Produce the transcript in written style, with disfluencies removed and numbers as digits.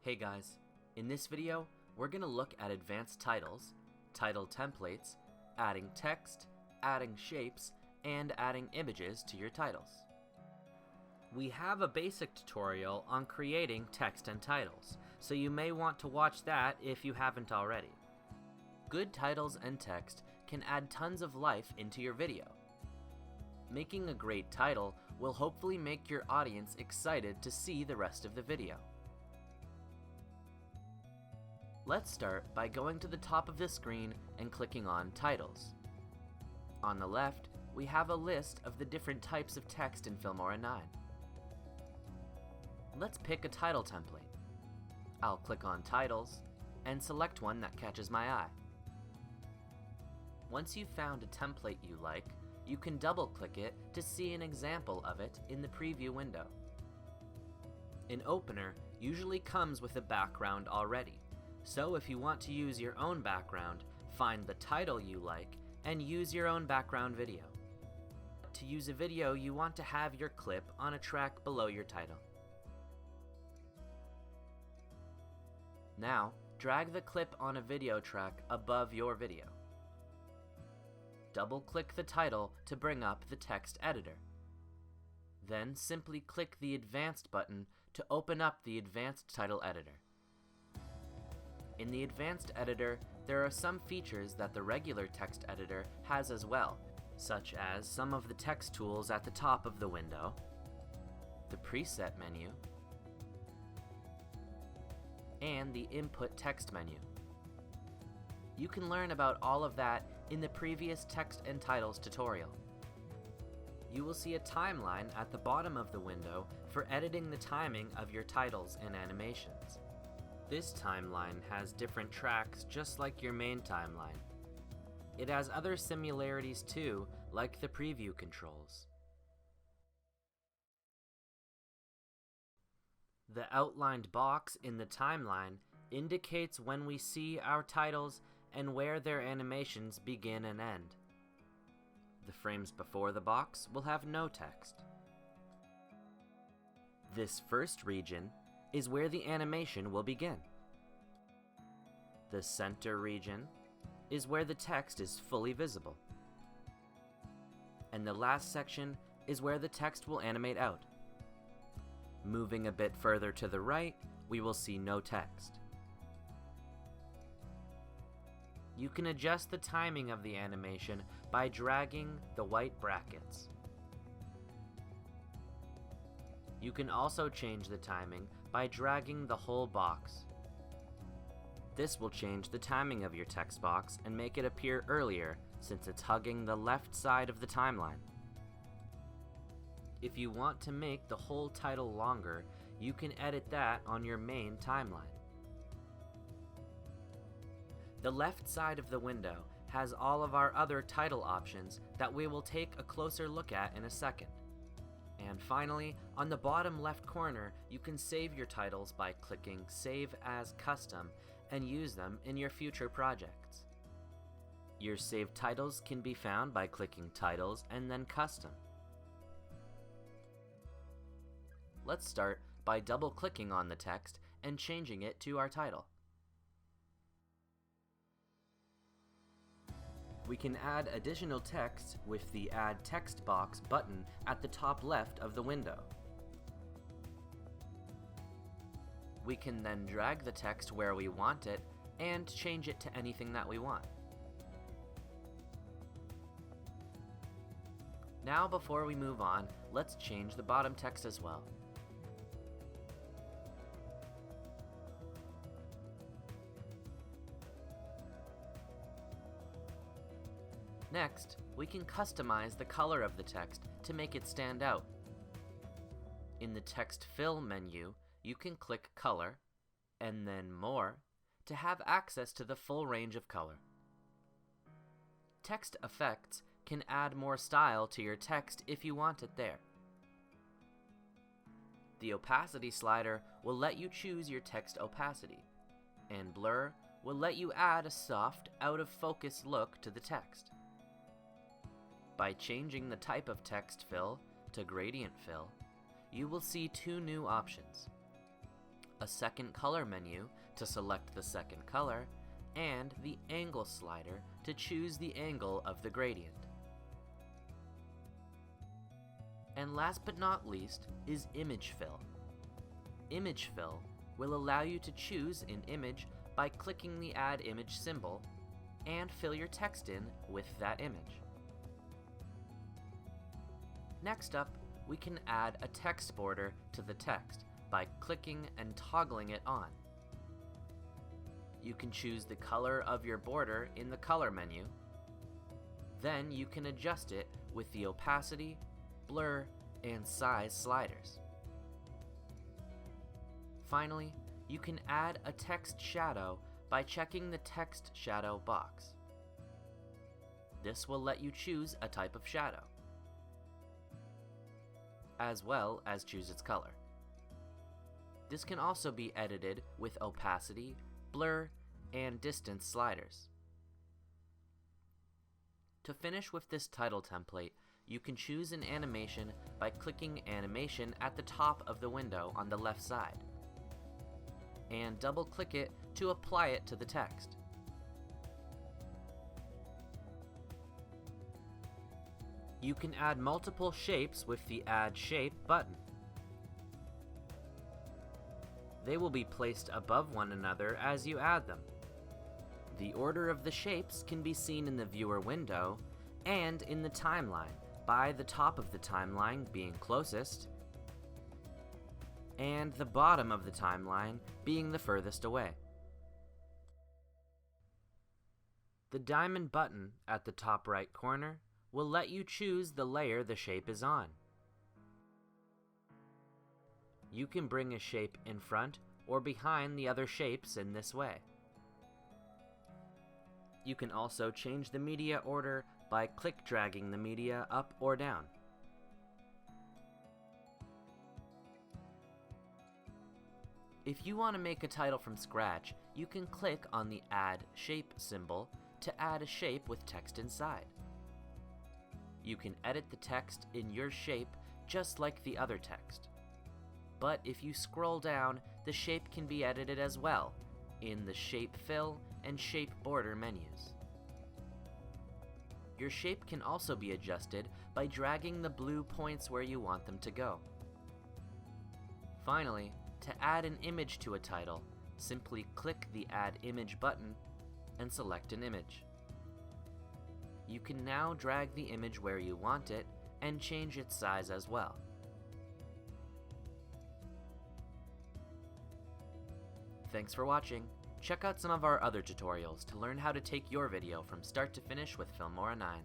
Hey guys, in this video, we're going to look at advanced titles, title templates, adding text, adding shapes, and adding images to your titles. We have a basic tutorial on creating text and titles, so you may want to watch that if you haven't already. Good titles and text can add tons of life into your video. Making a great title will hopefully make your audience excited to see the rest of the video. Let's start by going to the top of the screen and clicking on Titles. On the left, we have a list of the different types of text in Filmora9. Let's pick a title template. I'll click on Titles and select one that catches my eye. Once you've found a template you like, you can double-click it to see an example of it in the preview window. An opener usually comes with a background already, so if you want to use your own background, find the title you like and use your own background video. To use a video, you want to have your clip on a track below your title. Now, drag the clip on a video track above your video. Double-click the title to bring up the text editor. Then simply click the Advanced button to open up the Advanced Title Editor. In the Advanced Editor, there are some features that the regular text editor has as well, such as some of the text tools at the top of the window, the preset menu, and the input text menu. You can learn about all of that in the previous text and titles tutorial. You will see a timeline at the bottom of the window for editing the timing of your titles and animations. This timeline has different tracks just like your main timeline. It has other similarities too, like the preview controls. The outlined box in the timeline indicates when we see our titles and where their animations begin and end. The frames before the box will have no text. This first region is where the animation will begin. The center region is where the text is fully visible. And the last section is where the text will animate out. Moving a bit further to the right, we will see no text. You can adjust the timing of the animation by dragging the white brackets. You can also change the timing by dragging the whole box. This will change the timing of your text box and make it appear earlier since it's hugging the left side of the timeline. If you want to make the whole title longer, you can edit that on your main timeline. The left side of the window has all of our other title options that we will take a closer look at in a second. And finally, on the bottom left corner, you can save your titles by clicking Save as Custom and use them in your future projects. Your saved titles can be found by clicking Titles and then Custom. Let's start by double-clicking on the text and changing it to our title. We can add additional text with the Add Text box button at the top left of the window. We can then drag the text where we want it and change it to anything that we want. Now, before we move on, let's change the bottom text as well. Next, we can customize the color of the text to make it stand out. In the Text Fill menu, you can click Color, and then More, to have access to the full range of color. Text Effects can add more style to your text if you want it there. The Opacity slider will let you choose your text opacity, and Blur will let you add a soft, out-of-focus look to the text. By changing the type of text fill to gradient fill, you will see two new options. a second color menu to select the second color, and the angle slider to choose the angle of the gradient. And last but not least is Image Fill. Image Fill will allow you to choose an image by clicking the Add Image symbol and fill your text in with that image. Next up, we can add a text border to the text by clicking and toggling it on. You can choose the color of your border in the color menu. Then you can adjust it with the opacity, blur, and size sliders. Finally, you can add a text shadow by checking the text shadow box. This will let you choose a type of shadow, as well as choose its color. This can also be edited with opacity, blur, and distance sliders. To finish with this title template, you can choose an animation by clicking Animation at the top of the window on the left side, and double-click it to apply it to the text. You can add multiple shapes with the Add Shape button. They will be placed above one another as you add them. The order of the shapes can be seen in the viewer window and in the timeline, by the top of the timeline being closest, and the bottom of the timeline being the furthest away. The diamond button at the top right corner will let you choose the layer the shape is on. You can bring a shape in front or behind the other shapes in this way. You can also change the media order by click-dragging the media up or down. If you want to make a title from scratch, you can click on the Add Shape symbol to add a shape with text inside. You can edit the text in your shape just like the other text. But if you scroll down, the shape can be edited as well in the Shape Fill and Shape Border menus. Your shape can also be adjusted by dragging the blue points where you want them to go. Finally, to add an image to a title, simply click the Add Image button and select an image. You can now drag the image where you want it and change its size as well. Thanks for watching. Check out some of our other tutorials to learn how to take your video from start to finish with Filmora9.